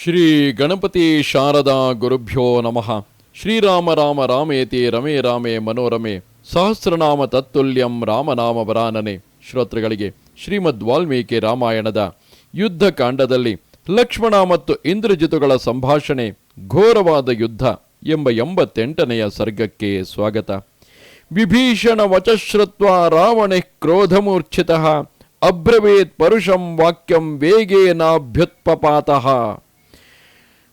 ಶ್ರೀ ಗಣಪತಿ ಶಾರದಾ ಗುರುಭ್ಯೋ ನಮಃ. ಶ್ರೀರಾಮ ರಾಮ ರಾಮೇತಿ ರಮೇ ರಾಮೇ ಮನೋರಮೆ ಸಹಸ್ರನಾಮ ತತ್ತುಲ್ಯಂ ರಾಮನಾಮ ವರಾನನೆ. ಶ್ರೋತೃಗಳಿಗೆ ಶ್ರೀಮದ್ ವಾಲ್ಮೀಕಿ ರಾಮಾಯಣದ ಯುದ್ಧ ಕಾಂಡದಲ್ಲಿ ಲಕ್ಷ್ಮಣ ಮತ್ತು ಇಂದ್ರಜಿತುಗಳ ಸಂಭಾಷಣೆ ಘೋರವಾದ ಯುದ್ಧ ಎಂಬ 88ನೆಯ ಸರ್ಗಕ್ಕೆ ಸ್ವಾಗತ. ವಿಭೀಷಣ ವಚಶ್ರುತ್ವ ರಾವಣೆ ಕ್ರೋಧಮೂರ್ಛಿತಃ ಅಬ್ರವೀತ್ ಪರುಷಂ ವಾಕ್ಯಂ ವೇಗೇನಾಭ್ಯುತ್ಪಪಾತಃ.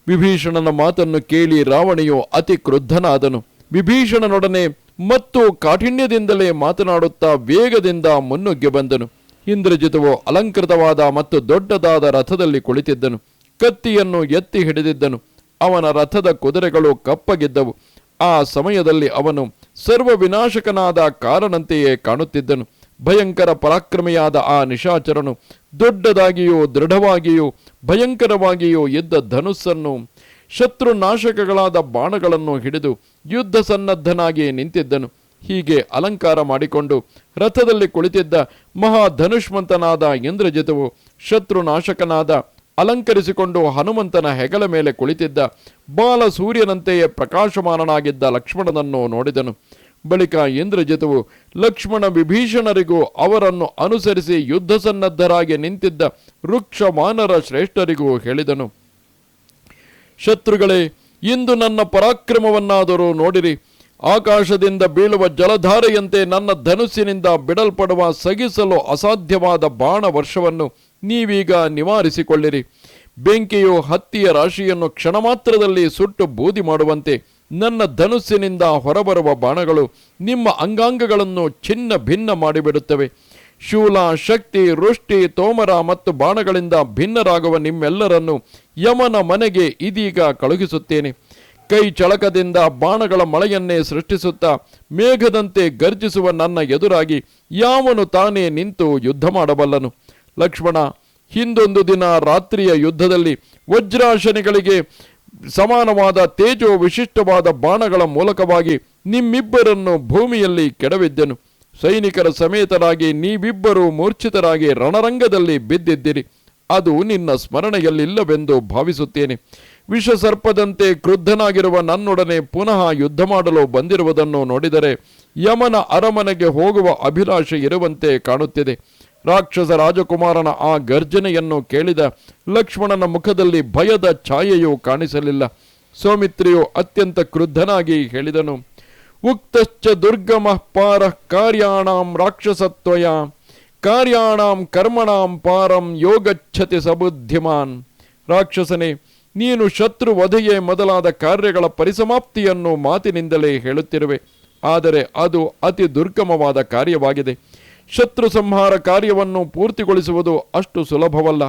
ವಿಭೀಷಣನ ಮಾತನ್ನು ಕೇಳಿ ರಾವಣೆಯು ಅತಿ ಕ್ರುದ್ಧನಾದನು. ವಿಭೀಷಣನೊಡನೆ ಮತ್ತು ಕಾಠಿಣ್ಯದಿಂದಲೇ ಮಾತನಾಡುತ್ತಾ ವೇಗದಿಂದ ಮುನ್ನುಗ್ಗಿ ಬಂದನು. ಇಂದ್ರಜಿತುವು ಅಲಂಕೃತವಾದ ಮತ್ತು ದೊಡ್ಡದಾದ ರಥದಲ್ಲಿ ಕುಳಿತಿದ್ದನು. ಕತ್ತಿಯನ್ನು ಎತ್ತಿ ಹಿಡಿದಿದ್ದನು. ಅವನ ರಥದ ಕುದುರೆಗಳು ಕಪ್ಪಗಿದ್ದವು. ಆ ಸಮಯದಲ್ಲಿ ಅವನು ಸರ್ವ ವಿನಾಶಕನಾದ ಕಾರಣಂತೆಯೇ ಕಾಣುತ್ತಿದ್ದನು. ಭಯಂಕರ ಪರಾಕ್ರಮಿಯಾದ ಆ ನಿಶಾಚರನು ದೊಡ್ಡದಾಗಿಯೂ ದೃಢವಾಗಿಯೂ ಭಯಂಕರವಾಗಿಯೂ ಇದ್ದ ಧನುಸ್ಸನ್ನು ಶತ್ರುನಾಶಕಗಳಾದ ಬಾಣಗಳನ್ನು ಹಿಡಿದು ಯುದ್ಧ ಸನ್ನದ್ಧನಾಗಿ ನಿಂತಿದ್ದನು. ಹೀಗೆ ಅಲಂಕಾರ ಮಾಡಿಕೊಂಡು ರಥದಲ್ಲಿ ಕುಳಿತಿದ್ದ ಮಹಾಧನುಷ್ಮಂತನಾದ ಇಂದ್ರಜಿತುವು ಶತ್ರುನಾಶಕನಾದ ಅಲಂಕರಿಸಿಕೊಂಡು ಹನುಮಂತನ ಹೆಗಲ ಮೇಲೆ ಕುಳಿತಿದ್ದ ಬಾಲ ಸೂರ್ಯನಂತೆಯೇ ಪ್ರಕಾಶಮಾನನಾಗಿದ್ದ ಲಕ್ಷ್ಮಣನನ್ನು ನೋಡಿದನು. ಬಳಿಕ ಇಂದ್ರಜಿತುವು ಲಕ್ಷ್ಮಣ ವಿಭೀಷಣರಿಗೂ ಅವರನ್ನು ಅನುಸರಿಸಿ ಯುದ್ಧ ಸನ್ನದ್ಧರಾಗಿ ನಿಂತಿದ್ದ ವೃಕ್ಷ ವಾನರ ಶ್ರೇಷ್ಠರಿಗೂ ಹೇಳಿದನು, ಶತ್ರುಗಳೇ, ಇಂದು ನನ್ನ ಪರಾಕ್ರಮವನ್ನಾದರೂ ನೋಡಿರಿ. ಆಕಾಶದಿಂದ ಬೀಳುವ ಜಲಧಾರೆಯಂತೆ ನನ್ನ ಧನುಸ್ಸಿನಿಂದ ಬಿಡಲ್ಪಡುವ ಸಗಿಸಲು ಅಸಾಧ್ಯವಾದ ಬಾಣ ವರ್ಷವನ್ನು ನೀವೀಗ ನಿವಾರಿಸಿಕೊಳ್ಳಿರಿ. ಬೆಂಕಿಯು ಹತ್ತಿಯ ರಾಶಿಯನ್ನು ಕ್ಷಣ ಮಾತ್ರದಲ್ಲಿ ಸುಟ್ಟು ಬೂದಿ ಮಾಡುವಂತೆ ನನ್ನ ಧನುಸ್ಸಿನಿಂದ ಹೊರಬರುವ ಬಾಣಗಳು ನಿಮ್ಮ ಅಂಗಾಂಗಗಳನ್ನು ಛಿನ್ನ ಭಿನ್ನ ಮಾಡಿಬಿಡುತ್ತವೆ. ಶೂಲ, ಶಕ್ತಿ, ವೃಷ್ಟಿ, ತೋಮರ ಮತ್ತು ಬಾಣಗಳಿಂದ ಭಿನ್ನರಾಗುವ ನಿಮ್ಮೆಲ್ಲರನ್ನು ಯಮನ ಮನೆಗೆ ಇದೀಗ ಕಳುಹಿಸುತ್ತೇನೆ. ಕೈ ಚಳಕದಿಂದ ಬಾಣಗಳ ಮಳೆಯನ್ನೇ ಸೃಷ್ಟಿಸುತ್ತಾ ಮೇಘದಂತೆ ಗರ್ಜಿಸುವ ನನ್ನ ಎದುರಾಗಿ ಯಾವನು ತಾನೇ ನಿಂತು ಯುದ್ಧ ಮಾಡಬಲ್ಲನು? ಲಕ್ಷ್ಮಣ, ಹಿಂದೊಂದು ದಿನ ರಾತ್ರಿಯ ಯುದ್ಧದಲ್ಲಿ ವಜ್ರಾಶನಿಗಳಿಗೆ ಸಮಾನವಾದ ತೇಜೋ ವಿಶಿಷ್ಟವಾದ ಬಾಣಗಳ ಮೂಲಕವಾಗಿ ನಿಮ್ಮಿಬ್ಬರನ್ನು ಭೂಮಿಯಲ್ಲಿ ಕೆಡವಿದ್ದೆನು. ಸೈನಿಕರ ಸಮೇತರಾಗಿ ನೀವಿಬ್ಬರೂ ಮೂರ್ಛಿತರಾಗಿ ರಣರಂಗದಲ್ಲಿ ಬಿದ್ದಿದ್ದಿರಿ. ಅದು ನಿನ್ನ ಸ್ಮರಣೆಯಲ್ಲಿಲ್ಲವೆಂದು ಭಾವಿಸುತ್ತೇನೆ. ವಿಷಸರ್ಪದಂತೆ ಕ್ರುದ್ಧನಾಗಿರುವ ನನ್ನೊಡನೆ ಪುನಃ ಯುದ್ಧ ಮಾಡಲು ಬಂದಿರುವುದನ್ನು ನೋಡಿದರೆ ಯಮನ ಅರಮನೆಗೆ ಹೋಗುವ ಅಭಿಲಾಷೆ ಇರುವಂತೆ ಕಾಣುತ್ತಿದೆ. ರಾಕ್ಷಸ ರಾಜಕುಮಾರನ ಆ ಗರ್ಜನೆಯನ್ನು ಕೇಳಿದ ಲಕ್ಷ್ಮಣನ ಮುಖದಲ್ಲಿ ಭಯದ ಛಾಯೆಯೂ ಕಾಣಿಸಲಿಲ್ಲ. ಸೌಮಿತ್ರಿಯು ಅತ್ಯಂತ ಕ್ರುದ್ಧನಾಗಿ ಹೇಳಿದನು, ಉಕ್ತಶ್ಚ ದುರ್ಗಮ ಪಾರ ಕಾರ್ಯಾಣಾಂ ರಾಕ್ಷಸತ್ವಯ ಕಾರ್ಯಾಣಾಂ ಕರ್ಮಣಾಂ ಪಾರಂ ಯೋಗಚ್ಛತಿ ಸಬುದ್ಧಿಮಾನ್. ರಾಕ್ಷಸನೇ, ನೀನು ಶತ್ರು ವಧೆಯೇ ಮೊದಲಾದ ಕಾರ್ಯಗಳ ಪರಿಸಮಾಪ್ತಿಯನ್ನು ಮಾತಿನಿಂದಲೇ ಹೇಳುತ್ತಿರುವೆ. ಆದರೆ ಅದು ಅತಿ ದುರ್ಗಮವಾದ ಕಾರ್ಯವಾಗಿದೆ. ಶತ್ರು ಸಂಹಾರ ಕಾರ್ಯವನ್ನು ಪೂರ್ತಿಗೊಳಿಸುವುದು ಅಷ್ಟು ಸುಲಭವಲ್ಲ.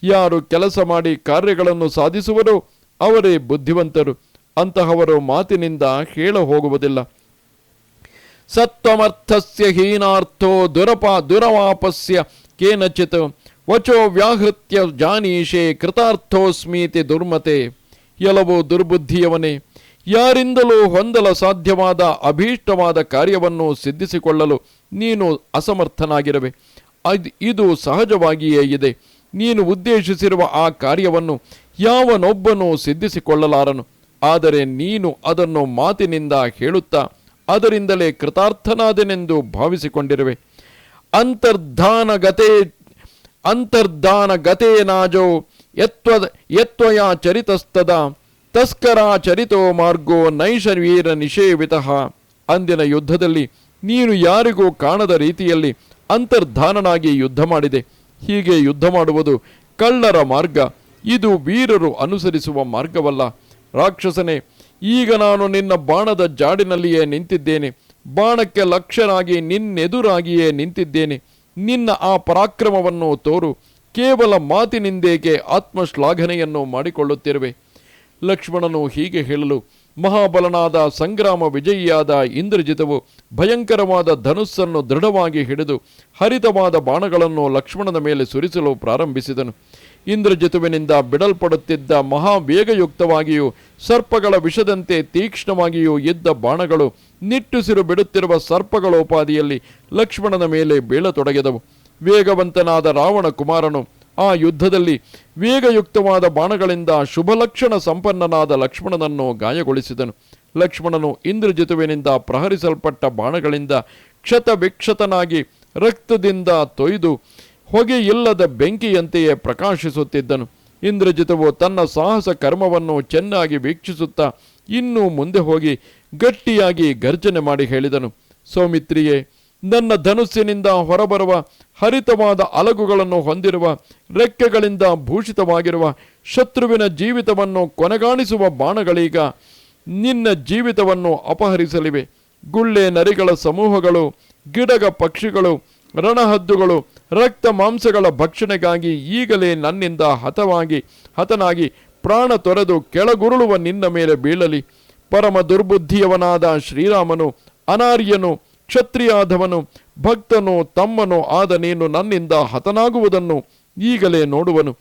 ಯಾರು ಕೆಲಸ ಮಾಡಿ ಕಾರ್ಯಗಳನ್ನು ಸಾಧಿಸುವರೋ ಅವರೇ ಬುದ್ಧಿವಂತರು. ಅಂತಹವರು ಮಾತಿನಿಂದ ಹೇಳ ಹೋಗುವುದಿಲ್ಲ. ಸತ್ವಮರ್ಥಸ್ಯ ಹೀನಾರ್ಥೋ ದುರವಾಪಸ್ಯ ಕೇನಚಿತ್ ವಚೋ ವ್ಯಾಹೃತ್ಯ ಜಾನೀಶೆ ಕೃತಾರ್ಥೋಸ್ಮೀತಿ ದುರ್ಮತೆ. ಎಲ್ಲವೂ ದುರ್ಬುದ್ಧಿಯವನೇ, ಯಾರಿಂದಲೂ ಹೊಂದಲು ಸಾಧ್ಯವಾದ ಅಭೀಷ್ಟವಾದ ಕಾರ್ಯವನ್ನು ಸಿದ್ಧಿಸಿಕೊಳ್ಳಲು ನೀನು ಅಸಮರ್ಥನಾಗಿರುವೆ. ಇದು ಸಹಜವಾಗಿಯೇ ಇದೆ. ನೀನು ಉದ್ದೇಶಿಸಿರುವ ಆ ಕಾರ್ಯವನ್ನು ಯಾವನೊಬ್ಬನೂ ಸಿದ್ಧಿಸಿಕೊಳ್ಳಲಾರನು. ಆದರೆ ನೀನು ಅದನ್ನು ಮಾತಿನಿಂದ ಹೇಳುತ್ತಾ ಅದರಿಂದಲೇ ಕೃತಾರ್ಥನಾದೆನೆಂದು ಭಾವಿಸಿಕೊಂಡಿರುವೆ. ಅಂತರ್ಧಾನ ಗತೇನಾಜೋ ಯತ್ವಯಾ ಚರಿತಸ್ತದ ತಸ್ಕರ ಚರಿತೋ ಮಾರ್ಗೋ ನೈಷವೀರ ನಿಷೇವಿತಃ. ಅಂದಿನ ಯುದ್ಧದಲ್ಲಿ ನೀನು ಯಾರಿಗೂ ಕಾಣದ ರೀತಿಯಲ್ಲಿ ಅಂತರ್ಧಾನನಾಗಿ ಯುದ್ಧ ಮಾಡಿದೆ. ಹೀಗೆ ಯುದ್ಧ ಮಾಡುವುದು ಕಳ್ಳರ ಮಾರ್ಗ. ಇದು ವೀರರು ಅನುಸರಿಸುವ ಮಾರ್ಗವಲ್ಲ. ರಾಕ್ಷಸನೇ, ಈಗ ನಾನು ನಿನ್ನ ಬಾಣದ ಜಾಡಿನಲ್ಲಿಯೇ ನಿಂತಿದ್ದೇನೆ. ಬಾಣಕ್ಕೆ ಲಕ್ಷ್ಯನಾಗಿ ನಿನ್ನೆದುರಾಗಿಯೇ ನಿಂತಿದ್ದೇನೆ. ನಿನ್ನ ಆ ಪರಾಕ್ರಮವನ್ನು ತೋರು. ಕೇವಲ ಮಾತಿನಿಂದೇಕೆ ಆತ್ಮಶ್ಲಾಘನೆಯನ್ನು ಮಾಡಿಕೊಳ್ಳುತ್ತಿರುವೆ? ಲಕ್ಷ್ಮಣನು ಹೀಗೆ ಹೇಳಲು ಮಹಾಬಲನಾದ ಸಂಗ್ರಾಮ ವಿಜಯಿಯಾದ ಇಂದ್ರಜಿತವು ಭಯಂಕರವಾದ ಧನುಸ್ಸನ್ನು ದೃಢವಾಗಿ ಹಿಡಿದು ಹರಿತವಾದ ಬಾಣಗಳನ್ನು ಲಕ್ಷ್ಮಣನ ಮೇಲೆ ಸುರಿಸಲು ಪ್ರಾರಂಭಿಸಿದನು. ಇಂದ್ರಜಿತುವಿನಿಂದ ಬಿಡಲ್ಪಡುತ್ತಿದ್ದ ಮಹಾವೇಗಯುಕ್ತವಾಗಿಯೂ ಸರ್ಪಗಳ ವಿಷದಂತೆ ತೀಕ್ಷ್ಣವಾಗಿಯೂ ಇದ್ದ ಬಾಣಗಳು ನಿಟ್ಟುಸಿರು ಬಿಡುತ್ತಿರುವ ಸರ್ಪಗಳೋಪಾದಿಯಲ್ಲಿ ಲಕ್ಷ್ಮಣನ ಮೇಲೆ ಬೀಳತೊಡಗಿದವು. ವೇಗವಂತನಾದ ರಾವಣ ಕುಮಾರನು ಆ ಯುದ್ಧದಲ್ಲಿ ವೇಗಯುಕ್ತವಾದ ಬಾಣಗಳಿಂದ ಶುಭಲಕ್ಷಣ ಸಂಪನ್ನನಾದ ಲಕ್ಷ್ಮಣನನ್ನು ಗಾಯಗೊಳಿಸಿದನು. ಲಕ್ಷ್ಮಣನು ಇಂದ್ರಜಿತುವಿನಿಂದ ಪ್ರಹರಿಸಲ್ಪಟ್ಟ ಬಾಣಗಳಿಂದ ಕ್ಷತವಿಕ್ಷತನಾಗಿ ರಕ್ತದಿಂದ ತೊಯ್ದು ಹೊಗೆಯಿಲ್ಲದ ಬೆಂಕಿಯಂತೆಯೇ ಪ್ರಕಾಶಿಸುತ್ತಿದ್ದನು. ಇಂದ್ರಜಿತವು ತನ್ನ ಸಾಹಸ ಕರ್ಮವನ್ನು ಚೆನ್ನಾಗಿ ವೀಕ್ಷಿಸುತ್ತಾ ಇನ್ನೂ ಮುಂದೆ ಹೋಗಿ ಗಟ್ಟಿಯಾಗಿ ಗರ್ಜನೆ ಮಾಡಿ ಹೇಳಿದನು, ಸೌಮಿತ್ರಿಯೇ, ನನ್ನ ಧನುಸ್ಸಿನಿಂದ ಹೊರಬರುವ ಹರಿತವಾದ ಅಲಗುಗಳನ್ನು ಹೊಂದಿರುವ ರೆಕ್ಕೆಗಳಿಂದ ಭೂಷಿತವಾಗಿರುವ ಶತ್ರುವಿನ ಜೀವಿತವನ್ನು ಕೊನೆಗಾಣಿಸುವ ಬಾಣಗಳೀಗ ನಿನ್ನ ಜೀವಿತವನ್ನು ಅಪಹರಿಸಲಿವೆ. ಗುಳ್ಳೆ ನರಿಗಳ ಸಮೂಹಗಳು, ಗಿಡಗ ಪಕ್ಷಿಗಳು, ರಣಹದ್ದುಗಳು ರಕ್ತ ಮಾಂಸಗಳ ಭಕ್ಷಣೆಗಾಗಿ ಈಗಲೇ ನನ್ನಿಂದ ಹತನಾಗಿ ಪ್ರಾಣ ತೊರೆದು ಕೆಳಗುರುಳುವ ನಿನ್ನ ಮೇಲೆ ಬೀಳಲಿ. ಪರಮ ದುರ್ಬುದ್ಧಿಯವನಾದ ಶ್ರೀರಾಮನು, ಅನಾರ್ಯನು, ಕ್ಷತ್ರಿಯಾದವನು, ಭಕ್ತನು, ತಮ್ಮನು ಆದ ನೀನು ನನ್ನಿಂದ ಹತನಾಗುವುದನ್ನು ಈಗಲೇ ನೋಡುವನು.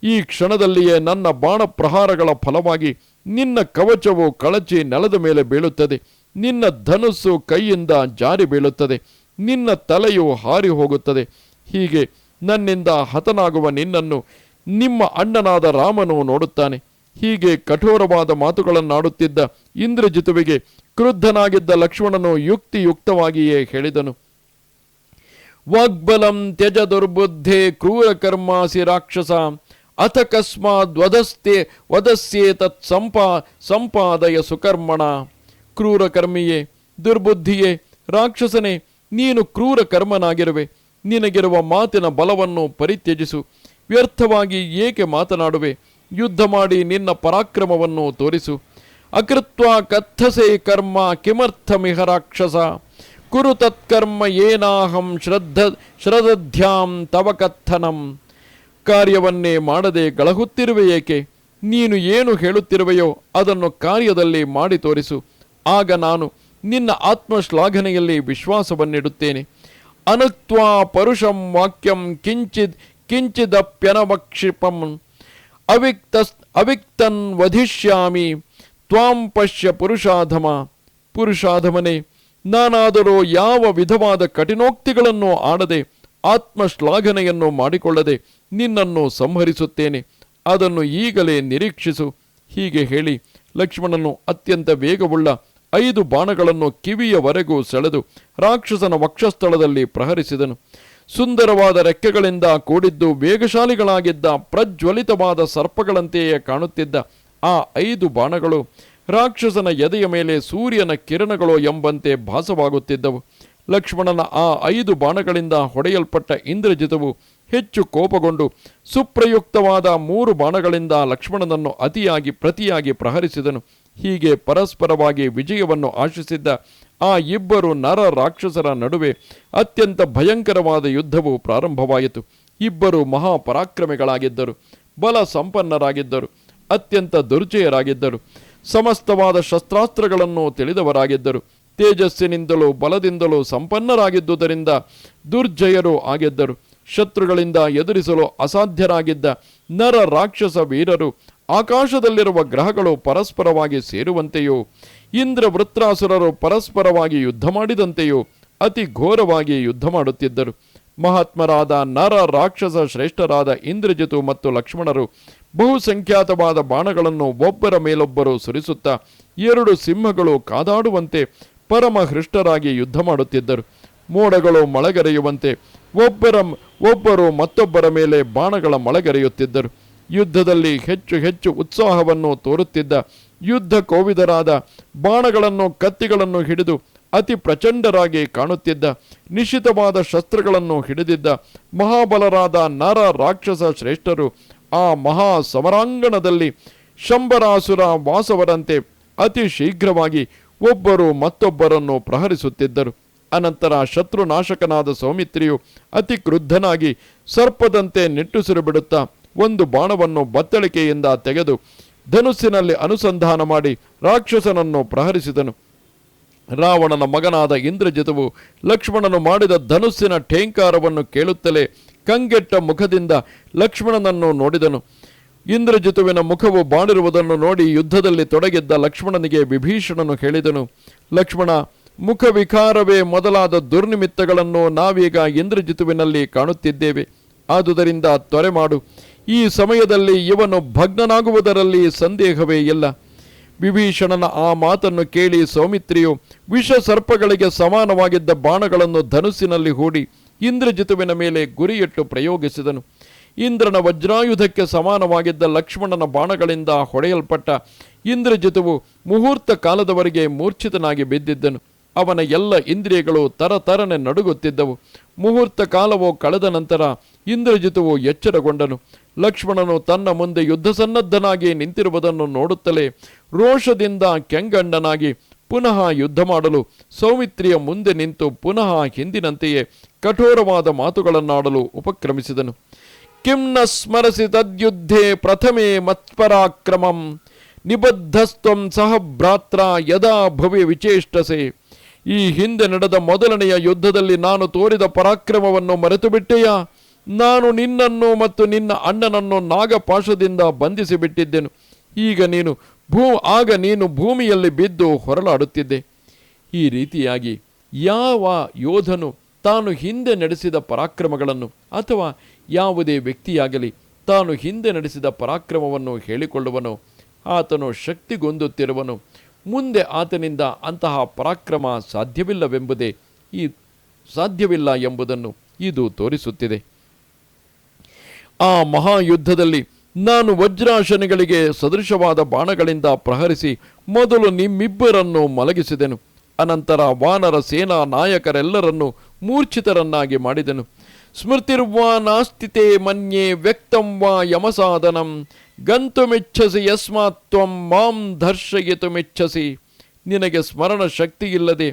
ಈ ಕ್ಷಣದಲ್ಲಿಯೇ ನನ್ನ ಬಾಣ ಪ್ರಹಾರಗಳ ಫಲವಾಗಿ ನಿನ್ನ ಕವಚವು ಕಳಚಿ ನೆಲದ ಮೇಲೆ ಬೀಳುತ್ತದೆ. ನಿನ್ನ ಧನುಸ್ಸು ಕೈಯಿಂದ ಜಾರಿ ಬೀಳುತ್ತದೆ. ನಿನ್ನ ತಲೆಯು ಹಾರಿ ಹೋಗುತ್ತದೆ. ಹೀಗೆ ನನ್ನಿಂದ ಹತನಾಗುವ ನಿನ್ನನ್ನು ನಿಮ್ಮ ಅಣ್ಣನಾದ ರಾಮನು ನೋಡುತ್ತಾನೆ. ಹೀಗೆ ಕಠೋರವಾದ ಮಾತುಗಳನ್ನಾಡುತ್ತಿದ್ದ ಇಂದ್ರಜಿತುವಿಗೆ ಕ್ರುದ್ಧನಾಗಿದ್ದ ಲಕ್ಷ್ಮಣನು ಯುಕ್ತಿಯುಕ್ತವಾಗಿಯೇ ಹೇಳಿದನು, ವಾಗ್ಬಲಂ ತ್ಯಜ ದುರ್ಬುದ್ಧೇ ಕ್ರೂರ ಕರ್ಮಾಸಿ ರಾಕ್ಷಸ ಅಥ ಕಸ್ಮಾದ್ ವದಸ್ಯೇ ತತ್ ಸಂಪಾದಯ ಸುಕರ್ಮಣ. ಕ್ರೂರ ಕರ್ಮಿಯೇ, ದುರ್ಬುದ್ಧಿಯೇ, ರಾಕ್ಷಸನೇ, ನೀನು ಕ್ರೂರ ಕರ್ಮನಾಗಿರುವೆ. ನಿನಗಿರುವ ಮಾತಿನ ಬಲವನ್ನು ಪರಿತ್ಯಜಿಸು. ವ್ಯರ್ಥವಾಗಿ ಏಕೆ ಮಾತನಾಡುವೆ? ಯುದ್ಧ ಮಾಡಿ ನಿನ್ನ ಪರಾಕ್ರಮವನ್ನು ತೋರಿಸು. ಅಕೃತ್ವಾ ಕಥಸೆ ಕರ್ಮ ಕಿಮರ್ಥಮಿಹ ರಾಕ್ಷಸ ಕುರು ತತ್ಕರ್ಮ ಏನಾಹಂ ಶ್ರದ್ಧಾಂ ತವ ಕಥನಂ. ಕಾರ್ಯವನ್ನೇ ಮಾಡದೆ ಗಳಹುತ್ತಿರುವೆ ಏಕೆ? ನೀನು ಏನು ಹೇಳುತ್ತಿರುವೆಯೋ ಅದನ್ನು ಕಾರ್ಯದಲ್ಲಿ ಮಾಡಿ ತೋರಿಸು. ಆಗ ನಾನು ನಿನ್ನ ಆತ್ಮಶ್ಲಾಘನೆಯಲ್ಲಿ ವಿಶ್ವಾಸವನ್ನಿಡುತ್ತೇನೆ. ಅನುಕ್ತ್ವಾ ಪರುಷಂ ವಾಕ್ಯಂ ಕಿಂಚಿದಪ್ಯನವಕ್ಷಿಪಂ ಅವಿಕ್ತನ್ ವಧಿಷ್ಯಾಮಿ ತ್ವಾಂ ಪಶ್ಯ ಪುರುಷಾಧಮ. ಪುರುಷಾಧಮನೇ, ನಾನಾದರೂ ಯಾವ ವಿಧವಾದ ಕಠಿಣೋಕ್ತಿಗಳನ್ನು ಆಡದೆ ಆತ್ಮಶ್ಲಾಘನೆಯನ್ನು ಮಾಡಿಕೊಳ್ಳದೆ ನಿನ್ನನ್ನು ಸಂಹರಿಸುತ್ತೇನೆ. ಅದನ್ನು ಈಗಲೇ ನಿರೀಕ್ಷಿಸು. ಹೀಗೆ ಹೇಳಿ ಲಕ್ಷ್ಮಣನು ಅತ್ಯಂತ ವೇಗವುಳ್ಳ 5 ಬಾಣಗಳನ್ನು ಕಿವಿಯವರೆಗೂ ಸೆಳೆದು ರಾಕ್ಷಸನ ವಕ್ಷಸ್ಥಳದಲ್ಲಿ ಪ್ರಹರಿಸಿದನು. ಸುಂದರವಾದ ರೆಕ್ಕೆಗಳಿಂದ ಕೂಡಿದ್ದು ವೇಗಶಾಲಿಗಳಾಗಿದ್ದ ಪ್ರಜ್ವಲಿತವಾದ ಸರ್ಪಗಳಂತೆಯೇ ಕಾಣುತ್ತಿದ್ದ ಆ 5 ಬಾಣಗಳು ರಾಕ್ಷಸನ ಎದೆಯ ಮೇಲೆ ಸೂರ್ಯನ ಕಿರಣಗಳು ಎಂಬಂತೆ ಭಾಸವಾಗುತ್ತಿದ್ದವು. ಲಕ್ಷ್ಮಣನ ಆ 5 ಬಾಣಗಳಿಂದ ಹೊಡೆಯಲ್ಪಟ್ಟ ಇಂದ್ರಜಿತವು ಹೆಚ್ಚು ಕೋಪಗೊಂಡು ಸುಪ್ರಯುಕ್ತವಾದ 3 ಬಾಣಗಳಿಂದ ಲಕ್ಷ್ಮಣನನ್ನು ಪ್ರತಿಯಾಗಿ ಪ್ರಹರಿಸಿದನು. ಹೀಗೆ ಪರಸ್ಪರವಾಗಿ ವಿಜಯವನ್ನು ಆಶಿಸಿದ್ದ ಆ ಇಬ್ಬರು ನರ ರಾಕ್ಷಸರ ನಡುವೆ ಅತ್ಯಂತ ಭಯಂಕರವಾದ ಯುದ್ಧವು ಪ್ರಾರಂಭವಾಯಿತು. ಇಬ್ಬರು ಮಹಾಪರಾಕ್ರಮಿಗಳಾಗಿದ್ದರು, ಬಲ ಸಂಪನ್ನರಾಗಿದ್ದರು, ಅತ್ಯಂತ ದುರ್ಜಯರಾಗಿದ್ದರು, ಸಮಸ್ತವಾದ ಶಸ್ತ್ರಾಸ್ತ್ರಗಳನ್ನು ತಿಳಿದವರಾಗಿದ್ದರು, ತೇಜಸ್ಸಿನಿಂದಲೂ ಬಲದಿಂದಲೂ ಸಂಪನ್ನರಾಗಿದ್ದುದರಿಂದ ದುರ್ಜಯರು ಆಗಿದ್ದರು. ಶತ್ರುಗಳಿಂದ ಎದುರಿಸಲು ಅಸಾಧ್ಯರಾಗಿದ್ದ ನರ ರಾಕ್ಷಸ ವೀರರು ಆಕಾಶದಲ್ಲಿರುವ ಗ್ರಹಗಳು ಪರಸ್ಪರವಾಗಿ ಸೇರುವಂತೆಯೋ ಇಂದ್ರ ವೃತ್ರಾಸುರರು ಪರಸ್ಪರವಾಗಿ ಯುದ್ಧ ಮಾಡಿದಂತೆಯೋ ಅತಿ ಘೋರವಾಗಿ ಯುದ್ಧ ಮಾಡುತ್ತಿದ್ದರು. ಮಹಾತ್ಮರಾದ ನರ ರಾಕ್ಷಸ ಶ್ರೇಷ್ಠರಾದ ಇಂದ್ರಜಿತು ಮತ್ತು ಲಕ್ಷ್ಮಣರು ಬಹುಸಂಖ್ಯಾತವಾದ ಬಾಣಗಳನ್ನು ಒಬ್ಬರ ಮೇಲೊಬ್ಬರು ಸುರಿಸುತ್ತಾ 2 ಸಿಂಹಗಳು ಕಾದಾಡುವಂತೆ ಪರಮ ಹೃಷ್ಟರಾಗಿ ಯುದ್ಧ ಮಾಡುತ್ತಿದ್ದರು. ಮೋಡಗಳು ಮಳೆಗರೆಯುವಂತೆ ಒಬ್ಬರು ಮತ್ತೊಬ್ಬರ ಮೇಲೆ ಬಾಣಗಳ ಮಳೆಗರೆಯುತ್ತಿದ್ದರು. ಯುದ್ಧದಲ್ಲಿ ಹೆಚ್ಚು ಉತ್ಸಾಹವನ್ನು ತೋರುತ್ತಿದ್ದ ಯುದ್ಧ ಕೋವಿದರಾದ ಬಾಣಗಳನ್ನು ಕತ್ತಿಗಳನ್ನು ಹಿಡಿದು ಅತಿ ಪ್ರಚಂಡರಾಗಿ ಕಾಣುತ್ತಿದ್ದ ನಿಶ್ಚಿತವಾದ ಶಸ್ತ್ರಗಳನ್ನು ಹಿಡಿದಿದ್ದ ಮಹಾಬಲರಾದ ನರ ರಾಕ್ಷಸ ಶ್ರೇಷ್ಠರು ಆ ಮಹಾ ಸಮರಾಂಗಣದಲ್ಲಿ ಶಂಬರಾಸುರ ವಾಸವರಂತೆ ಅತಿ ಶೀಘ್ರವಾಗಿ ಒಬ್ಬರು ಮತ್ತೊಬ್ಬರನ್ನು ಪ್ರಹರಿಸುತ್ತಿದ್ದರು. ಅನಂತರ ಶತ್ರುನಾಶಕನಾದ ಸೌಮಿತ್ರಿಯು ಅತಿ ಕ್ರುದ್ಧನಾಗಿ ಸರ್ಪದಂತೆ ನಿಟ್ಟುಸಿರು ಬಿಡುತ್ತಾ ಒಂದು ಬಾಣವನ್ನು ಬತ್ತಳಿಕೆಯಿಂದ ತೆಗೆದು ಧನುಸ್ಸಿನಲ್ಲಿ ಅನುಸಂಧಾನ ಮಾಡಿ ರಾಕ್ಷಸನನ್ನು ಪ್ರಹರಿಸಿದನು. ರಾವಣನ ಮಗನಾದ ಇಂದ್ರಜಿತವು ಲಕ್ಷ್ಮಣನು ಮಾಡಿದ ಧನುಸ್ಸಿನ ಠೇಂಕಾರವನ್ನು ಕೇಳುತ್ತಲೇ ಕಂಗೆಟ್ಟ ಮುಖದಿಂದ ಲಕ್ಷ್ಮಣನನ್ನು ನೋಡಿದನು. ಇಂದ್ರಜಿತುವಿನ ಮುಖವು ಬಾಡಿರುವುದನ್ನು ನೋಡಿ ಯುದ್ಧದಲ್ಲಿ ತೊಡಗಿದ್ದ ಲಕ್ಷ್ಮಣನಿಗೆ ವಿಭೀಷಣನು ಹೇಳಿದನು, ಲಕ್ಷ್ಮಣ, ಮುಖವಿಕಾರವೇ ಮೊದಲಾದ ದುರ್ನಿಮಿತ್ತಗಳನ್ನು ನಾವೀಗ ಇಂದ್ರಜಿತುವಿನಲ್ಲಿ ಕಾಣುತ್ತಿದ್ದೇವೆ. ಆದುದರಿಂದ ತ್ವರೆ ಮಾಡು. ಈ ಸಮಯದಲ್ಲಿ ಇವನು ಭಗ್ನನಾಗುವುದರಲ್ಲಿ ಸಂದೇಹವೇ ಇಲ್ಲ. ವಿಭೀಷಣನ ಆ ಮಾತನ್ನು ಕೇಳಿ ಸೌಮಿತ್ರಿಯು ವಿಷ ಸರ್ಪಗಳಿಗೆ ಸಮಾನವಾಗಿದ್ದ ಬಾಣಗಳನ್ನು ಧನುಸ್ಸಿನಲ್ಲಿ ಹೂಡಿ ಇಂದ್ರಜಿತುವಿನ ಮೇಲೆ ಗುರಿಯಿಟ್ಟು ಪ್ರಯೋಗಿಸಿದನು. ಇಂದ್ರನ ವಜ್ರಾಯುಧಕ್ಕೆ ಸಮಾನವಾಗಿದ್ದ ಲಕ್ಷ್ಮಣನ ಬಾಣಗಳಿಂದ ಹೊಡೆಯಲ್ಪಟ್ಟ ಇಂದ್ರಜಿತುವು ಮುಹೂರ್ತ ಕಾಲದವರೆಗೆ ಮೂರ್ಛಿತನಾಗಿ ಬಿದ್ದಿದ್ದನು. ಅವನ ಎಲ್ಲ ಇಂದ್ರಿಯಗಳು ತರತರನೆ ನಡುಗುತ್ತಿದ್ದವು. ಮುಹೂರ್ತ ಕಾಲವು ಕಳೆದ ನಂತರ ಇಂದ್ರಜಿತುವು ಎಚ್ಚರಗೊಂಡನು. ಲಕ್ಷ್ಮಣನು ತನ್ನ ಮುಂದೆ ಯುದ್ಧ ಸನ್ನದ್ಧನಾಗಿ ನಿಂತಿರುವುದನ್ನು ನೋಡುತ್ತಲೇ ರೋಷದಿಂದ ಕೆಂಗಣ್ಣನಾಗಿ ಪುನಃ ಯುದ್ಧ ಮಾಡಲು ಸೌಮಿತ್ರಿಯ ಮುಂದೆ ನಿಂತು ಪುನಃ ಹಿಂದಿನಂತೆಯೇ ಕಠೋರವಾದ ಮಾತುಗಳನ್ನಾಡಲು ಉಪಕ್ರಮಿಸಿದನು. ಕಿಂ ನ ಸ್ಮರಸಿ ತದ್ಯುದ್ಧೇ ಪ್ರಥಮೇ ಮತ್ಪರಾಕ್ರಮಂ ನಿಬದ್ಧಸ್ತ್ವಂ ಸಹ ಭ್ರಾತ್ರ ಯದಾ ಭವಿ ವಿಚೇಷ್ಟಸೆ. ಈ ಹಿಂದೆ ನಡೆದ ಮೊದಲನೆಯ ಯುದ್ಧದಲ್ಲಿ ನಾನು ತೋರಿದ ಪರಾಕ್ರಮವನ್ನು ಮರೆತು ಬಿಟ್ಟೆಯಾ? ನಾನು ನಿನ್ನನ್ನು ಮತ್ತು ನಿನ್ನ ಅಣ್ಣನನ್ನು ನಾಗಪಾಶದಿಂದ ಬಂಧಿಸಿ ಬಿಟ್ಟಿದ್ದೆನು. ಆಗ ನೀನು ಭೂಮಿಯಲ್ಲಿ ಬಿದ್ದು ಹೊರಲಾಡುತ್ತಿದ್ದೆ. ಈ ರೀತಿಯಾಗಿ ಯಾವ ಯೋಧನು ತಾನು ಹಿಂದೆ ನಡೆಸಿದ ಪರಾಕ್ರಮಗಳನ್ನು ಅಥವಾ ಯಾವುದೇ ವ್ಯಕ್ತಿಯಾಗಲಿ ತಾನು ಹಿಂದೆ ನಡೆಸಿದ ಪರಾಕ್ರಮವನ್ನು ಹೇಳಿಕೊಳ್ಳುವನೋ ಆತನು ಶಕ್ತಿಗೊಂದುತ್ತಿರುವನು. ಮುಂದೆ ಆತನಿಂದ ಅಂತಹ ಪರಾಕ್ರಮ ಸಾಧ್ಯವಿಲ್ಲ ಎಂಬುದನ್ನು ಇದು ತೋರಿಸುತ್ತಿದೆ. ಆ ಮಹಾಯುದ್ಧದಲ್ಲಿ ನಾನು ವಜ್ರಾಶನಿಗಳಿಗೆ ಸದೃಶವಾದ ಬಾಣಗಳಿಂದ ಪ್ರಹರಿಸಿ ಮೊದಲು ನಿಮ್ಮಿಬ್ಬರನ್ನು ಮಲಗಿಸಿದೆನು. ಅನಂತರ ವಾನರ ಸೇನಾ ನಾಯಕರೆಲ್ಲರನ್ನು ಮೂರ್ಛಿತರನ್ನಾಗಿ ಮಾಡಿದೆನು. ಸ್ಮೃತಿರ್ವಾ ನಾಸ್ತಿತೆ ಮನ್ಯೆ ವ್ಯಕ್ತಂ ವಾ ಯಮಸಾಧನಂ ಗಂತುಮಿಚ್ಛಸಿ ಯಸ್ಮಾತ್ ತ್ವಂ ಮಾಂ ದರ್ಶಯಿತುಮಿಚ್ಛಸಿ. ನಿನಗೆ ಸ್ಮರಣ ಶಕ್ತಿಯಿಲ್ಲದೆ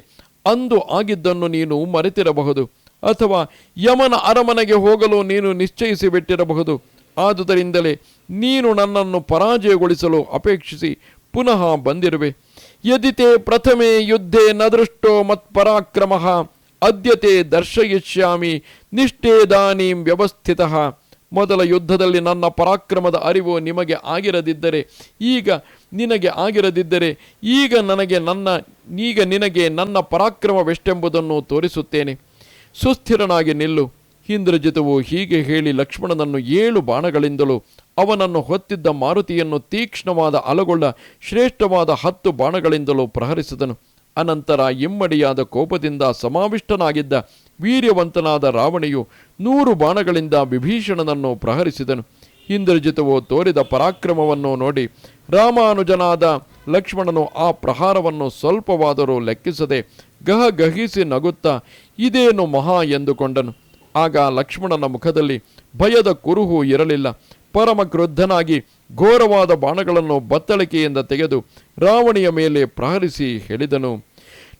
ಅಂದು ಆಗಿದ್ದನ್ನು ನೀನು ಮರೆತಿರಬಹುದು, ಅಥವಾ ಯಮನ ಅರಮನೆಗೆ ಹೋಗಲು ನೀನು ನಿಶ್ಚಯಿಸಿ ಬಿಟ್ಟಿರಬಹುದು. ಆದುದರಿಂದಲೇ ನೀನು ನನ್ನನ್ನು ಪರಾಜಯಗೊಳಿಸಲು ಅಪೇಕ್ಷಿಸಿ ಪುನಃ ಬಂದಿರುವೆ. ಯದಿತೆ ಪ್ರಥಮೆ ಯುದ್ಧೇ ನ ದೃಷ್ಟೋ ಮತ್ಪರಾಕ್ರಮಃ ಅದ್ಯತೆ ದರ್ಶಯಿಷ್ಯಾಮಿ ನಿಷ್ಠೇದಾನೀಂ ವ್ಯವಸ್ಥಿತಃ. ಮೊದಲ ಯುದ್ಧದಲ್ಲಿ ನನ್ನ ಪರಾಕ್ರಮದ ಅರಿವು ನಿನಗೆ ಆಗಿರದಿದ್ದರೆ ಈಗ ನಿನಗೆ ನನ್ನ ಪರಾಕ್ರಮವೆಷ್ಟೆಂಬುದನ್ನು ತೋರಿಸುತ್ತೇನೆ. ಸುಸ್ಥಿರನಾಗಿ ನಿಲ್ಲು. ಇಂದ್ರಜಿತುವು ಹೀಗೆ ಹೇಳಿ ಲಕ್ಷ್ಮಣನನ್ನು 7 ಬಾಣಗಳಿಂದಲೂ ಅವನನ್ನು ಹೊತ್ತಿದ್ದ ಮಾರುತಿಯನ್ನು ತೀಕ್ಷ್ಣವಾದ ಅಲಗೊಳ್ಳ ಶ್ರೇಷ್ಠವಾದ 10 ಬಾಣಗಳಿಂದಲೂ ಪ್ರಹರಿಸಿದನು. ಅನಂತರ ಇಮ್ಮಡಿಯಾದ ಕೋಪದಿಂದ ಸಮಾವಿಷ್ಟನಾಗಿದ್ದ ವೀರ್ಯವಂತನಾದ ರಾವಣಿಯು 100 ಬಾಣಗಳಿಂದ ವಿಭೀಷಣನನ್ನು ಪ್ರಹರಿಸಿದನು. ಇಂದ್ರಜಿತುವು ತೋರಿದ ಪರಾಕ್ರಮವನ್ನು ನೋಡಿ ರಾಮಾನುಜನಾದ ಲಕ್ಷ್ಮಣನು ಆ ಪ್ರಹಾರವನ್ನು ಸ್ವಲ್ಪವಾದರೂ ಲೆಕ್ಕಿಸದೆ ಗಹಗಹಿಸಿ ನಗುತ್ತಾ ಇದೇನು ಮಹಾ ಎಂದುಕೊಂಡನು. ಆಗ ಲಕ್ಷ್ಮಣನ ಮುಖದಲ್ಲಿ ಭಯದ ಕುರುಹು ಇರಲಿಲ್ಲ. ಪರಮ ಕ್ರುದ್ಧನಾಗಿ ಘೋರವಾದ ಬಾಣಗಳನ್ನು ಬತ್ತಳಿಕೆಯಿಂದ ತೆಗೆದು ರಾವಣಿಯ ಮೇಲೆ ಪ್ರಹರಿಸಿ ಹೇಳಿದನು,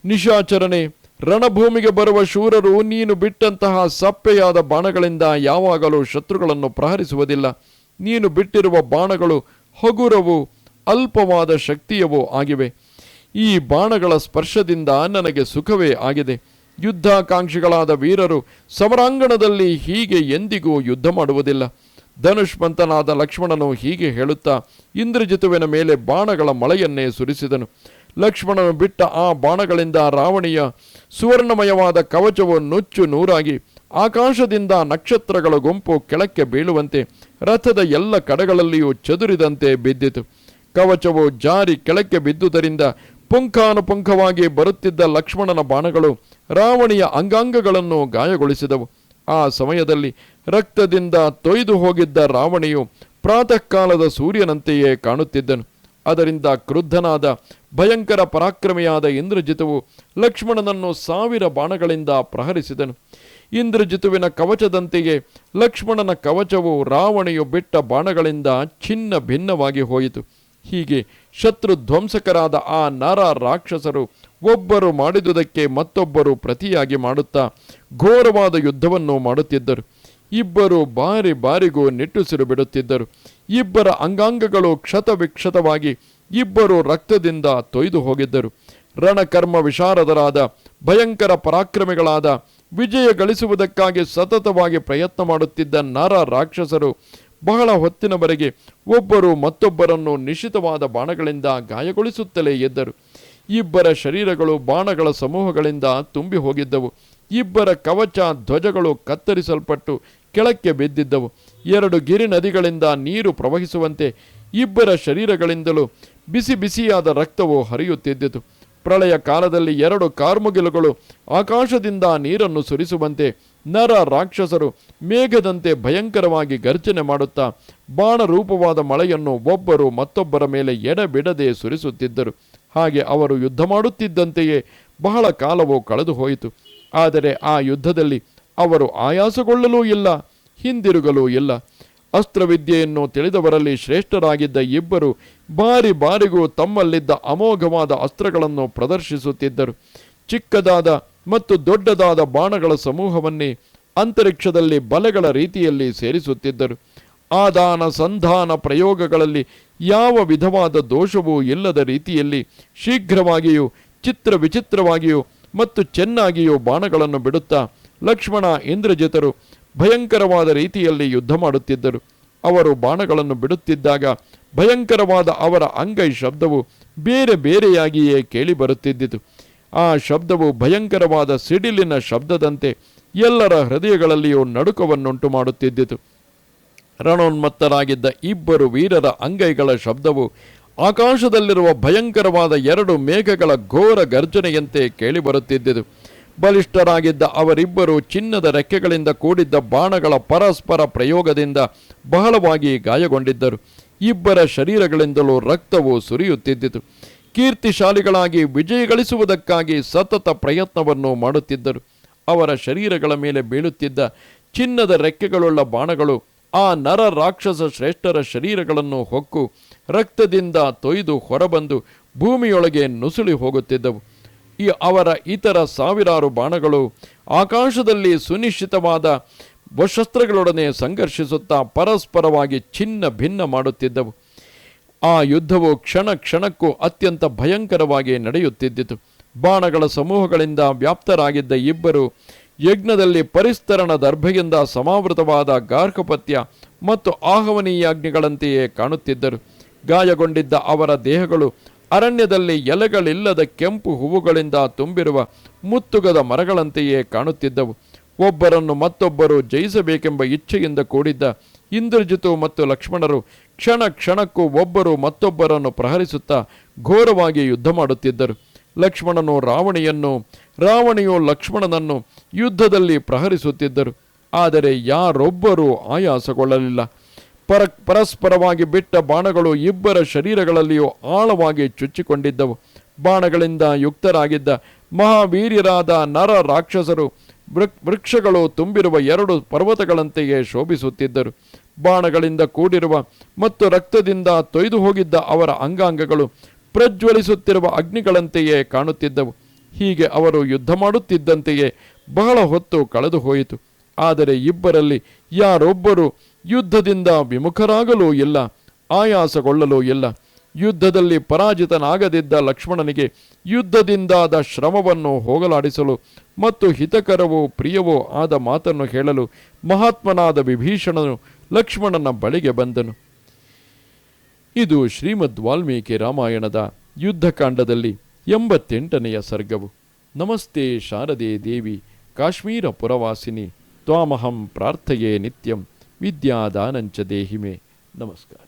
ನಿಶಾಚರನೆ, ರಣಭೂಮಿಗೆ ಬರುವ ಶೂರರು ನೀನು ಬಿಟ್ಟಂತಹ ಸಪ್ಪೆಯಾದ ಬಾಣಗಳಿಂದ ಯಾವಾಗಲೂ ಶತ್ರುಗಳನ್ನು ಪ್ರಹರಿಸುವುದಿಲ್ಲ. ನೀನು ಬಿಟ್ಟಿರುವ ಬಾಣಗಳು ಹಗುರವೂ ಅಲ್ಪವಾದ ಶಕ್ತಿಯವೂ ಆಗಿವೆ. ಈ ಬಾಣಗಳ ಸ್ಪರ್ಶದಿಂದ ನನಗೆ ಸುಖವೇ ಆಗಿದೆ. ಯುದ್ಧಾಕಾಂಕ್ಷಿಗಳಾದ ವೀರರು ಸಮರಾಂಗಣದಲ್ಲಿ ಹೀಗೆ ಎಂದಿಗೂ ಯುದ್ಧ ಮಾಡುವುದಿಲ್ಲ. ಧನುಷ್ಮಂತನಾದ ಲಕ್ಷ್ಮಣನು ಹೀಗೆ ಹೇಳುತ್ತಾ ಇಂದ್ರಜಿತುವಿನ ಮೇಲೆ ಬಾಣಗಳ ಮಳೆಯನ್ನೇ ಸುರಿಸಿದನು. ಲಕ್ಷ್ಮಣನು ಬಿಟ್ಟ ಆ ಬಾಣಗಳಿಂದ ರಾವಣಿಯ ಸುವರ್ಣಮಯವಾದ ಕವಚವು ನುಚ್ಚು ನೂರಾಗಿ ಆಕಾಶದಿಂದ ನಕ್ಷತ್ರಗಳ ಗುಂಪು ಕೆಳಕ್ಕೆ ಬೀಳುವಂತೆ ರಥದ ಎಲ್ಲ ಕಡೆಗಳಲ್ಲಿಯೂ ಚದುರಿದಂತೆ ಬಿದ್ದಿತು. ಕವಚವು ಜಾರಿ ಕೆಳಕ್ಕೆ ಬಿದ್ದುದರಿಂದ ಪುಂಖಾನುಪುಂಖವಾಗಿ ಬರುತ್ತಿದ್ದ ಲಕ್ಷ್ಮಣನ ಬಾಣಗಳು ರಾವಣಿಯ ಅಂಗಾಂಗಗಳನ್ನು ಗಾಯಗೊಳಿಸಿದವು. ಆ ಸಮಯದಲ್ಲಿ ರಕ್ತದಿಂದ ತೊಯ್ದು ಹೋಗಿದ್ದ ರಾವಣಿಯು ಪ್ರಾತಃ ಕಾಲದ ಸೂರ್ಯನಂತೆಯೇ ಕಾಣುತ್ತಿದ್ದನು. ಅದರಿಂದ ಕ್ರುದ್ಧನಾದ ಭಯಂಕರ ಪರಾಕ್ರಮಿಯಾದ ಇಂದ್ರಜಿತುವು ಲಕ್ಷ್ಮಣನನ್ನು 1000 ಬಾಣಗಳಿಂದ ಪ್ರಹರಿಸಿದನು. ಇಂದ್ರಜಿತುವಿನ ಕವಚದಂತೆಯೇ ಲಕ್ಷ್ಮಣನ ಕವಚವು ರಾವಣಿಯು ಬಿಟ್ಟ ಬಾಣಗಳಿಂದ ಛಿನ್ನ ಭಿನ್ನವಾಗಿ ಹೋಯಿತು. ಹೀಗೆ ಶತ್ರು ಧ್ವಂಸಕರಾದ ಆ ನರ ರಾಕ್ಷಸರು ಒಬ್ಬರು ಮಾಡಿದುದಕ್ಕೆ ಮತ್ತೊಬ್ಬರು ಪ್ರತಿಯಾಗಿ ಮಾಡುತ್ತಾ ಘೋರವಾದ ಯುದ್ಧವನ್ನು ಮಾಡುತ್ತಿದ್ದರು. ಇಬ್ಬರು ಬಾರಿಗೂ ನಿಟ್ಟುಸಿರು ಬಿಡುತ್ತಿದ್ದರು. ಇಬ್ಬರ ಅಂಗಾಂಗಗಳು ಕ್ಷತವಿಕ್ಷತವಾಗಿ ಇಬ್ಬರು ರಕ್ತದಿಂದ ತೊಯ್ದು ಹೋಗಿದ್ದರು. ರಣಕರ್ಮ ವಿಶಾರದರಾದ ಭಯಂಕರ ಪರಾಕ್ರಮಿಗಳಾದ ವಿಜಯ ಗಳಿಸುವುದಕ್ಕಾಗಿ ಸತತವಾಗಿ ಪ್ರಯತ್ನ ಮಾಡುತ್ತಿದ್ದ ನರ ರಾಕ್ಷಸರು ಬಹಳ ಹೊತ್ತಿನವರೆಗೆ ಒಬ್ಬರು ಮತ್ತೊಬ್ಬರನ್ನು ನಿಶ್ಚಿತವಾದ ಬಾಣಗಳಿಂದ ಗಾಯಗೊಳಿಸುತ್ತಲೇ ಇದ್ದರು. ಇಬ್ಬರ ಶರೀರಗಳು ಬಾಣಗಳ ಸಮೂಹಗಳಿಂದ ತುಂಬಿ ಹೋಗಿದ್ದವು. ಇಬ್ಬರ ಕವಚ ಧ್ವಜಗಳು ಕತ್ತರಿಸಲ್ಪಟ್ಟು ಕೆಳಕ್ಕೆ ಬಿದ್ದಿದ್ದವು. 2 ಗಿರಿ ನದಿಗಳಿಂದ ನೀರು ಪ್ರವಹಿಸುವಂತೆ ಇಬ್ಬರ ಶರೀರಗಳಿಂದಲೂ ಬಿಸಿ ಬಿಸಿಯಾದ ರಕ್ತವು ಹರಿಯುತ್ತಿದ್ದಿತು. ಪ್ರಳಯ ಕಾಲದಲ್ಲಿ 2 ಕಾರ್ಮುಗಿಲುಗಳು ಆಕಾಶದಿಂದ ನೀರನ್ನು ಸುರಿಸುವಂತೆ ನರ ರಾಕ್ಷಸರು ಮೇಘದಂತೆ ಭಯಂಕರವಾಗಿ ಗರ್ಜನೆ ಮಾಡುತ್ತಾ ಬಾಣರೂಪವಾದ ಮಳೆಯನ್ನು ಒಬ್ಬರು ಮತ್ತೊಬ್ಬರ ಮೇಲೆ ಎಡೆಬಿಡದೆ ಸುರಿಸುತ್ತಿದ್ದರು. ಹಾಗೆ ಅವರು ಯುದ್ಧ ಮಾಡುತ್ತಿದ್ದಂತೆಯೇ ಬಹಳ ಕಾಲವು ಕಳೆದು ಹೋಯಿತು. ಆದರೆ ಆ ಯುದ್ಧದಲ್ಲಿ ಅವರು ಆಯಾಸಗೊಳ್ಳಲೂ ಇಲ್ಲ, ಹಿಂದಿರುಗಲೂ ಇಲ್ಲ. ಅಸ್ತ್ರವಿದ್ಯೆಯನ್ನು ತಿಳಿದವರಲ್ಲಿ ಶ್ರೇಷ್ಠರಾಗಿದ್ದ ಇಬ್ಬರು ಬಾರಿ ಬಾರಿಗೂ ತಮ್ಮಲ್ಲಿದ್ದ ಅಮೋಘವಾದ ಅಸ್ತ್ರಗಳನ್ನು ಪ್ರದರ್ಶಿಸುತ್ತಿದ್ದರು. ಚಿಕ್ಕದಾದ ಮತ್ತು ದೊಡ್ಡದಾದ ಬಾಣಗಳ ಸಮೂಹವನ್ನೇ ಅಂತರಿಕ್ಷದಲ್ಲಿ ಬಲೆಗಳ ರೀತಿಯಲ್ಲಿ ಸೇರಿಸುತ್ತಿದ್ದರು. ಆದಾನ ಸಂಧಾನ ಪ್ರಯೋಗಗಳಲ್ಲಿ ಯಾವ ವಿಧವಾದ ದೋಷವೂ ಇಲ್ಲದ ರೀತಿಯಲ್ಲಿ ಶೀಘ್ರವಾಗಿಯೂ ಚಿತ್ರ ವಿಚಿತ್ರವಾಗಿಯೂ ಮತ್ತು ಚೆನ್ನಾಗಿಯೂ ಬಾಣಗಳನ್ನು ಬಿಡುತ್ತಾ ಲಕ್ಷ್ಮಣ ಇಂದ್ರಜಿತರು ಭಯಂಕರವಾದ ರೀತಿಯಲ್ಲಿ ಯುದ್ಧ ಮಾಡುತ್ತಿದ್ದರು. ಅವರು ಬಾಣಗಳನ್ನು ಬಿಡುತ್ತಿದ್ದಾಗ ಭಯಂಕರವಾದ ಅವರ ಅಂಗೈ ಶಬ್ದವು ಬೇರೆ ಬೇರೆಯಾಗಿಯೇ ಕೇಳಿಬರುತ್ತಿದ್ದಿತು. ಆ ಶಬ್ದವು ಭಯಂಕರವಾದ ಸಿಡಿಲಿನ ಶಬ್ದದಂತೆ ಎಲ್ಲರ ಹೃದಯಗಳಲ್ಲಿಯೂ ನಡುಕವನ್ನುಂಟು ಮಾಡುತ್ತಿದ್ದಿತು. ರಣೋನ್ಮತ್ತರಾಗಿದ್ದ ಇಬ್ಬರು ವೀರರ ಅಂಗೈಗಳ ಶಬ್ದವು ಆಕಾಶದಲ್ಲಿರುವ ಭಯಂಕರವಾದ 2 ಮೇಘಗಳ ಘೋರ ಗರ್ಜನೆಯಂತೆ ಕೇಳಿಬರುತ್ತಿದ್ದುದು. ಬಲಿಷ್ಠರಾಗಿದ್ದ ಅವರಿಬ್ಬರು ಚಿನ್ನದ ರೆಕ್ಕೆಗಳಿಂದ ಕೂಡಿದ್ದ ಬಾಣಗಳ ಪರಸ್ಪರ ಪ್ರಯೋಗದಿಂದ ಬಹಳವಾಗಿ ಗಾಯಗೊಂಡಿದ್ದರು. ಇಬ್ಬರ ಶರೀರಗಳಿಂದಲೂ ರಕ್ತವು ಸುರಿಯುತ್ತಿದ್ದಿತು. ಕೀರ್ತಿಶಾಲಿಗಳಾಗಿ ವಿಜಯ ಗಳಿಸುವುದಕ್ಕಾಗಿ ಸತತ ಪ್ರಯತ್ನವನ್ನು ಮಾಡುತ್ತಿದ್ದರು. ಅವರ ಶರೀರಗಳ ಮೇಲೆ ಬೀಳುತ್ತಿದ್ದ ಚಿನ್ನದ ರೆಕ್ಕೆಗಳುಳ್ಳ ಬಾಣಗಳು ಆ ನರ ರಾಕ್ಷಸ ಶ್ರೇಷ್ಠರ ಶರೀರಗಳನ್ನು ಹೊಕ್ಕು ರಕ್ತದಿಂದ ತೊಯ್ದು ಹೊರಬಂದು ಭೂಮಿಯೊಳಗೆ ನುಸುಳಿ ಹೋಗುತ್ತಿದ್ದವು. ಅವರ ಇತರ ಸಾವಿರಾರು ಬಾಣಗಳು ಆಕಾಶದಲ್ಲಿ ಸುನಿಶ್ಚಿತವಾದ ಶಸ್ತ್ರಗಳೊಡನೆ ಸಂಘರ್ಷಿಸುತ್ತಾ ಪರಸ್ಪರವಾಗಿ ಚಿನ್ನ ಭಿನ್ನ ಮಾಡುತ್ತಿದ್ದವು. ಆ ಯುದ್ಧವು ಕ್ಷಣ ಕ್ಷಣಕ್ಕೂ ಅತ್ಯಂತ ಭಯಂಕರವಾಗಿ ನಡೆಯುತ್ತಿದ್ದಿತು. ಬಾಣಗಳ ಸಮೂಹಗಳಿಂದ ವ್ಯಾಪ್ತರಾಗಿದ್ದ ಇಬ್ಬರು ಯಜ್ಞದಲ್ಲಿ ಪರಿಸ್ತರಣ ದರ್ಭೆಯಿಂದ ಸಮಾವೃತವಾದ ಗಾರ್ಹಪತ್ಯ ಮತ್ತು ಆಹವನೀಯಾಗ್ನಿಗಳಂತೆಯೇ ಕಾಣುತ್ತಿದ್ದರು. ಗಾಯಗೊಂಡಿದ್ದ ಅವರ ದೇಹಗಳು ಅರಣ್ಯದಲ್ಲಿ ಎಲೆಗಳಿಲ್ಲದ ಕೆಂಪು ಹೂವುಗಳಿಂದ ತುಂಬಿರುವ ಮುತ್ತುಗದ ಮರಗಳಂತೆಯೇ ಕಾಣುತ್ತಿದ್ದವು. ಒಬ್ಬರನ್ನು ಮತ್ತೊಬ್ಬರು ಜಯಿಸಬೇಕೆಂಬ ಇಚ್ಛೆಯಿಂದ ಕೂಡಿದ್ದ ಇಂದ್ರಜಿತು ಮತ್ತು ಲಕ್ಷ್ಮಣರು ಕ್ಷಣ ಕ್ಷಣಕ್ಕೂ ಒಬ್ಬರು ಮತ್ತೊಬ್ಬರನ್ನು ಪ್ರಹರಿಸುತ್ತಾ ಘೋರವಾಗಿ ಯುದ್ಧ ಮಾಡುತ್ತಿದ್ದರು. ಲಕ್ಷ್ಮಣನು ರಾವಣಿಯನ್ನು, ರಾವಣಿಯು ಲಕ್ಷ್ಮಣನನ್ನು ಯುದ್ಧದಲ್ಲಿ ಪ್ರಹರಿಸುತ್ತಿದ್ದರು. ಆದರೆ ಯಾರೊಬ್ಬರೂ ಆಯಾಸಗೊಳ್ಳಲಿಲ್ಲ. ಪರಸ್ಪರವಾಗಿ ಬಿಟ್ಟ ಬಾಣಗಳು ಇಬ್ಬರ ಶರೀರಗಳಲ್ಲಿಯೂ ಆಳವಾಗಿ ಚುಚ್ಚಿಕೊಂಡಿದ್ದವು. ಬಾಣಗಳಿಂದ ಯುಕ್ತರಾಗಿದ್ದ ಮಹಾವೀರ್ಯರಾದ ನರ ರಾಕ್ಷಸರು ವೃಕ್ಷಗಳು ತುಂಬಿರುವ 2 ಪರ್ವತಗಳಂತೆಯೇ ಶೋಭಿಸುತ್ತಿದ್ದರು. ಬಾಣಗಳಿಂದ ಕೂಡಿರುವ ಮತ್ತು ರಕ್ತದಿಂದ ತೊಯ್ದು ಹೋಗಿದ್ದ ಅವರ ಅಂಗಾಂಗಗಳು ಪ್ರಜ್ವಲಿಸುತ್ತಿರುವ ಅಗ್ನಿಗಳಂತೆಯೇ ಕಾಣುತ್ತಿದ್ದವು. ಹೀಗೆ ಅವರು ಯುದ್ಧ ಮಾಡುತ್ತಿದ್ದಂತೆಯೇ ಬಹಳ ಹೊತ್ತು ಕಳೆದು ಹೋಯಿತು. ಆದರೆ ಇಬ್ಬರಲ್ಲಿ ಯಾರೊಬ್ಬರು ಯುದ್ಧದಿಂದ ವಿಮುಖರಾಗಲೂ ಇಲ್ಲ, ಆಯಾಸಗೊಳ್ಳಲೂ ಇಲ್ಲ. ಯುದ್ಧದಲ್ಲಿ ಪರಾಜಿತನಾಗದಿದ್ದ ಲಕ್ಷ್ಮಣನಿಗೆ ಯುದ್ಧದಿಂದಾದ ಶ್ರಮವನ್ನು ಹೋಗಲಾಡಿಸಲು ಮತ್ತು ಹಿತಕರವೂ ಪ್ರಿಯವೂ ಆದ ಮಾತನ್ನು ಹೇಳಲು ಮಹಾತ್ಮನಾದ ವಿಭೀಷಣನು ಲಕ್ಷ್ಮಣನ ಬಳಿಗೆ ಬಂದನು. ಇದು ಶ್ರೀಮದ್ ವಾಲ್ಮೀಕಿ ರಾಮಾಯಣದ ಯುದ್ಧಕಾಂಡದಲ್ಲಿ 88ನೆಯ ಸರ್ಗವು. ನಮಸ್ತೆ ಶಾರದೆ ದೇವಿ ಕಾಶ್ಮೀರ ಪುರವಾಸಿನಿ ತ್ವಾಮಹಂ ಪ್ರಾರ್ಥಯೇ ನಿತ್ಯಂ ವಿದ್ಯಾದಾನಂಚ ದೇಹಿಮೆ. ನಮಸ್ಕಾರ.